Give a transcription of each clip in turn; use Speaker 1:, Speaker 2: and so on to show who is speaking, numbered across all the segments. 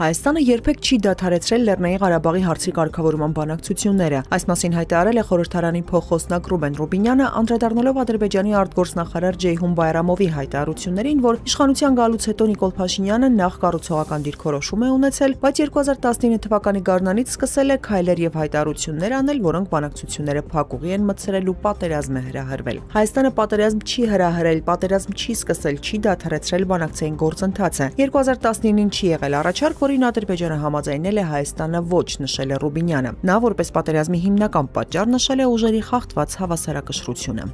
Speaker 1: Հայաստանը երբեք չի դադարեցրել Լեռնային Ղարաբաղի հարցի կարգավորման բանակցությունները։ Այս մասին հայտարարել է խորհրդարանի փոխխոսնակ Ռուբեն Ռուբինյանը, անդրադառնալով Ադրբեջանի արտգործնախարար Ջեյհուն Բայրամովի հայտարարություններին, որ իշխանության գալուց հետո Նիկոլ Փաշինյանը նախ կառուցողական դիրքորոշում է ունեցել, բայց 2019 թվականի գարնանից սկսել է քայլեր եւ հայտարարություններ անել, որոնք բանակցությունները փակուղի են մտցրել ու պատերազմ է հրահրվել։ Հայաստանը պատերազմ չի հրահրել, պատերազմ չի սկսել, չի դադարեցրել բանակցային գործընթացը։ 2019-ին չի եղել առաջարկ, որին Ադրբեջանը համաձայնել է, Հայաստանը ոչ, նշել է Ռուբինյանը։ Նա որպես պատերազմի հիմնական պատճառ նշել է ուժերի խախտված հավասարակշռությունը։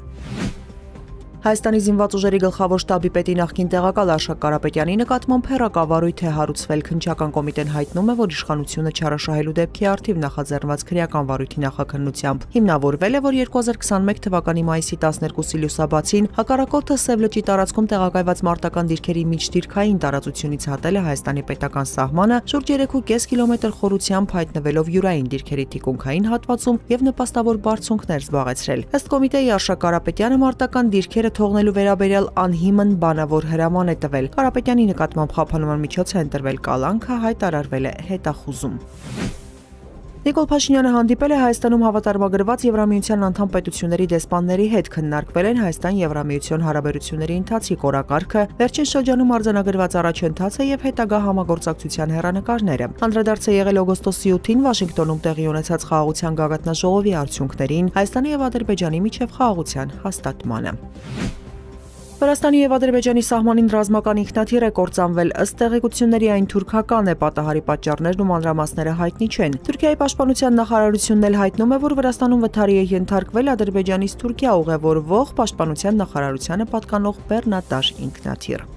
Speaker 1: Հայաստանի զինված ուժերի գլխավոր շտաբի պետի նախկին տեղակալ Արշակ Կարապետյանի նկատմամբ հեռակավարույթ է հարուցվել։ Քննչական կոմիտեն հայտնում է, որ իշխանությունը չարաշահելու դեպքի առթիվ նախաձեռնված քրեական վարույթի նախաքննությամբ հիմնավորվել է, որ 2021 թվականի մայիսի 12-ի լուսաբացին հակառակորդը Սև լճի տարածքում տեղակայված մարտական դիրքերի միջդիրքային տարածությունից հատել է Հայաստանի պետական սահմանը շուրջ 3.5 կիլոմետր խորությամբ, հայտնվելով յուրային դիրքերի թիկունքային հատվածում եւ նպաստավոր բարձունքներ զբաղեցրել։ Ըստ կոմիտեի Արշակ Կարապետյանը մարտական դիրքերը թողնելու վերաբերյալ անհիմն բանավոր հրաման է տվել։ Կարապետյանի նկատմամբ խափանման միջոց է ընտրվել կալանքը, հայտարարվել է հետախուզում։ Նիկոլ Փաշինյանը հանդիպել է Հայաստանում հավատարմագրված Եվրամիության անդամ պետությունների դեսպանների հետ, քննարկվել են Հայաստան-Եվրամիություն հարաբերությունների ընթացիկ օրակարգը, վերջին շրջանում արձանագրված առաջընթացը եւ հետագա համագործակցության հեռանկարները։ Անդրադարձ է եղել օգոստոսի 8-ին Վաշինգտոնում տեղի ունեցած խաղաղության գագաթնաժողովի արդյունքներին, Հայաստանի եւ Ադրբեջանի միջև խաղաղության հաստատմանը։ Վրաստանի եւ Ադրբեջանի սահմանին ռազմական ինքնաթիռ է կործանվել, ըստ տեղեկությունների այն թուրքական է, պատահարի պատճառներն ու մանրամասները հայտնի չեն։ Թուրքիայի պաշտպանության նախարարությունն էլ հայտնում է, որ Վրաստանում վթարի է ենթարկվել Ադրբեջանից Թուրքիա ուղևորվող պաշտպանության նախարարությանը պատկանող բեռնատար ինքնաթիռ։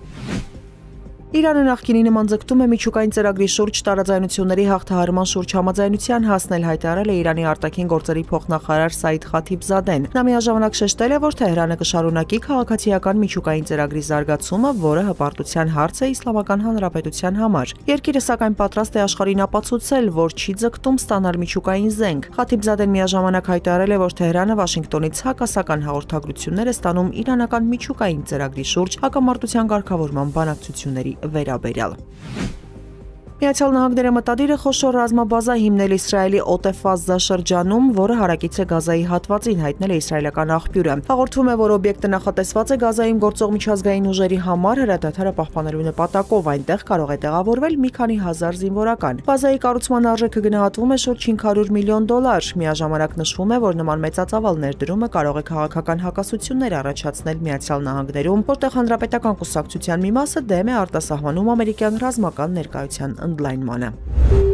Speaker 1: Իրանը նախկինի նման ձգտում է միջուկային ծրագրի շուրջ տարաձայնությունների հաղթահարման շուրջ համաձայնության հասնել, հայտարարել է Իրանի արտաքին գործերի փոխնախարար Սաիդ Խաթիբզադեն։ Նա միաժամանակ շեշտել է, որ Թեհրանը կշարունակի քաղաքացիական միջուկային ծրագրի զարգացումը, որը հպարտության հարց է Իսլամական Հանրապետության համար։ Երկիրը սակայն պատրաստ է աշխարհին ապացուցել, որ չի ձգտում ստանալ միջուկային զենք։ Խաթիբզադեն միաժամանակ հայտարարել է, որ Թեհրանը Վաշինգտոնից հակասական հաղորդագրություններ է ստանում իրանական միջուկային ծրագրի շուրջ հակամարտության կարգավորման բանակցությունների վերաբերյալ։ Միացյալ Նահանգները մտադիր է խոշոր ռազմաբազա հիմնել Իսրայելի Օտեֆ-Ազզա շրջանում, որը հարակից է Գազայի հատվածին, հայտնել է իսրայելական աղբյուրը։ Հաղորդվում է, որ օբյեկտը նախատեսված է Գազայում գործող միջազգային ուժերի համար հրադադարը պահպանելու նպատակով, այնտեղ կարող է տեղավորվել մի քանի հազար զինվորական։ Բազայի կառուցման արժեքը գնահատվում է շուրջ $500 միլիոն։ Միաժամանակ նշվում է, որ նման մեծածավալ ներդրումը կարող է քաղաքական հակասություններ առաջացնել Միացյալ Նահանգներում, որտեղ հանրապետական կուսակցության մի մասը դեմ է արտասահմանում ամերիկյան ռազմական ներկայության ընդլայնմանը։